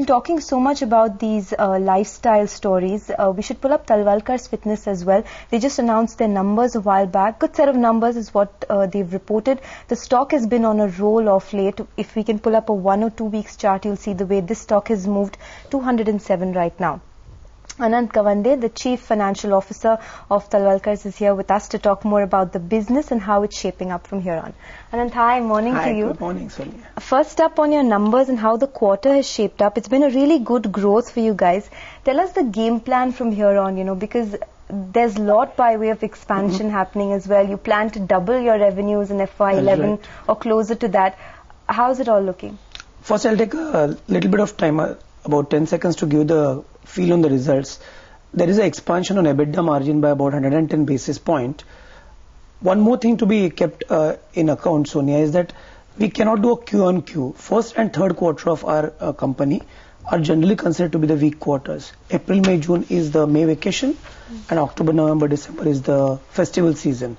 Talking so much about these lifestyle stories, we should pull up Talwalkars Fitness as well. They just announced their numbers a while back. Good set of numbers is what they've reported. The stock has been on a roll of late. If we can pull up a 1 or 2 weeks chart, you'll see the way this stock has moved. 207 right now. Anant Kavande, the Chief Financial Officer of Talwalkars, is here with us to talk more about the business and how it's shaping up from here on. Anant, hi, morning to you. Good morning, Sonia. First up on your numbers and how the quarter has shaped up. It's been a really good growth for you guys. Tell us the game plan from here on, because there's a lot by way of expansion happening as well. You plan to double your revenues in FY11 or closer to that. How's it all looking? First, I'll take a little bit of time, about 10 seconds, to give the feel on the results. There is an expansion on EBITDA margin by about 110 basis point. One more thing to be kept in account, Sonia, is that we cannot do a Q on Q. First and third quarter of our company are generally considered to be the weak quarters. April, May, June is the May vacation, and October, November, December is the festival season.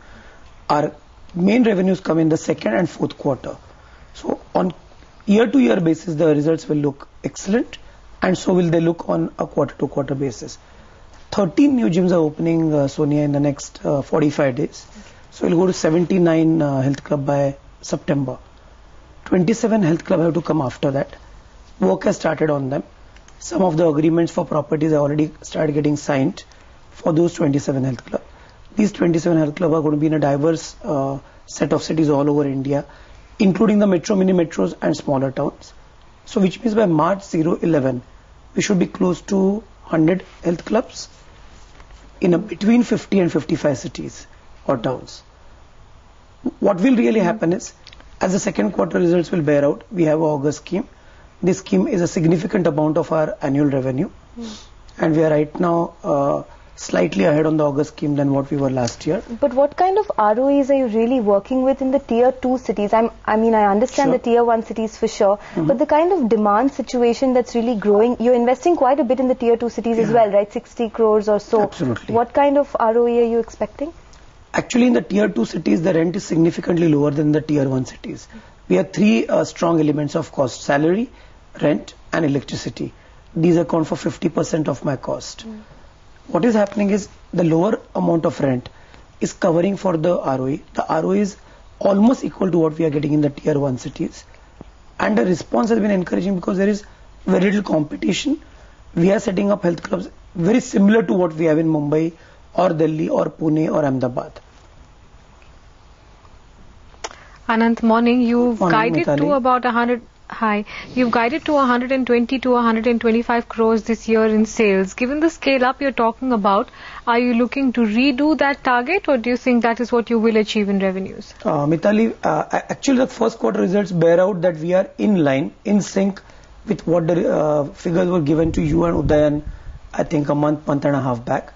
Our main revenues come in the second and fourth quarter. So on year-to-year basis, the results will look excellent, and so will they look on a quarter-to-quarter basis. 13 new gyms are opening, Sonia, in the next 45 days. So we'll go to 79 health club by September. 27 health club have to come after that. Work has started on them. Some of the agreements for properties have already started getting signed for those 27 health club. These 27 health club are going to be in a diverse set of cities all over India, including the metro, mini metros and smaller towns. So which means by March 2011, we should be close to 100 health clubs in between 50 and 55 cities or towns. What will really happen is, as the second quarter results will bear out, we have an August scheme. This scheme is a significant amount of our annual revenue. And we are right now slightly ahead on the August scheme than what we were last year. But what kind of ROEs are you really working with in the tier 2 cities? I understand the tier 1 cities for sure, but the kind of demand situation that's really growing, you're investing quite a bit in the tier 2 cities as well, right? 60 crores or so. Absolutely. What kind of ROE are you expecting? Actually, in the tier 2 cities, the rent is significantly lower than the tier 1 cities. We have three strong elements of cost: salary, rent and electricity. These account for 50% of my cost. What is happening is the lower amount of rent is covering for the ROE. The ROE is almost equal to what we are getting in the tier 1 cities. And the response has been encouraging because there is very little competition. We are setting up health clubs very similar to what we have in Mumbai or Delhi or Pune or Ahmedabad. Anant, morning. You've guided Mitali. to about 100. Hi. You've guided to 120 to 125 crores this year in sales. Given the scale up you're talking about, are you looking to redo that target, or do you think that is what you will achieve in revenues? Mitali, actually the first quarter results bear out that we are in line, in sync with what the figures were given to you and Udayan, I think a month and a half back.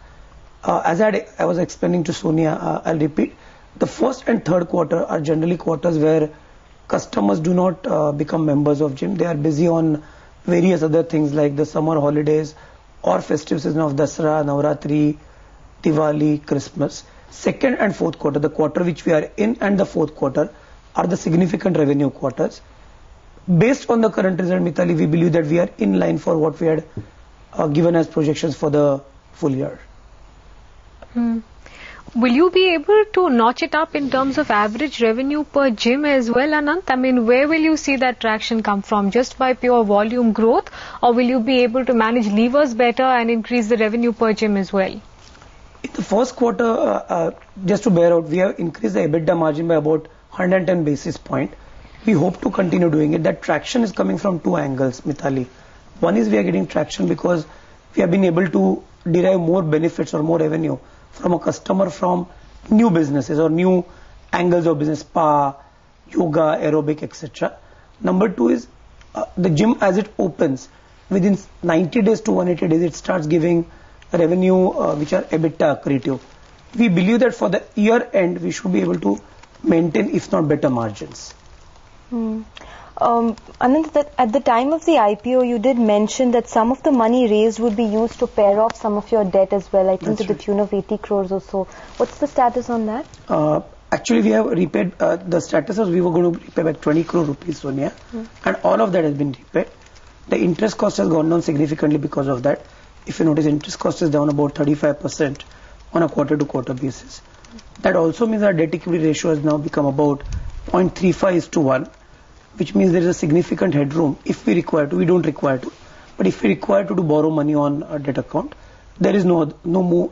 As I was explaining to Sonia, I'll repeat, the first and third quarter are generally quarters where customers do not become members of gym. They are busy on various other things like the summer holidays or festive season of Dasra, Navratri, Diwali, Christmas. Second and fourth quarter, the quarter which we are in, and the fourth quarter are the significant revenue quarters. Based on the current result, Mitali, we believe that we are in line for what we had given as projections for the full year. Will you be able to notch it up in terms of average revenue per gym as well, Anant? Where will you see that traction come from? Just by pure volume growth, or will you be able to manage levers better and increase the revenue per gym as well? In the first quarter, just to bear out, we have increased the EBITDA margin by about 110 basis point. We hope to continue doing it. That traction is coming from two angles, Mitali. One is we are getting traction because we have been able to derive more benefits or more revenue from a customer from new businesses or new angles of business, spa, yoga, aerobic, etc. Number two is the gym as it opens, within 90 days to 180 days, it starts giving revenue which are EBITDA accretive. We believe that for the year end, we should be able to maintain, if not better, margins. Anant, that at the time of the IPO, you did mention that some of the money raised would be used to pay off some of your debt as well, I think to the tune of 80 crores or so. What's the status on that? Actually, we have repaid, the status was we were going to repay back 20 crore rupees, Sonia, and all of that has been repaid. The interest cost has gone down significantly because of that. If you notice, interest cost is down about 35% on a quarter-to-quarter basis. That also means our debt-equity ratio has now become about 0.35:1, which means there is a significant headroom if we require to. We don't require to. But if we require to borrow money on a debt account, there is no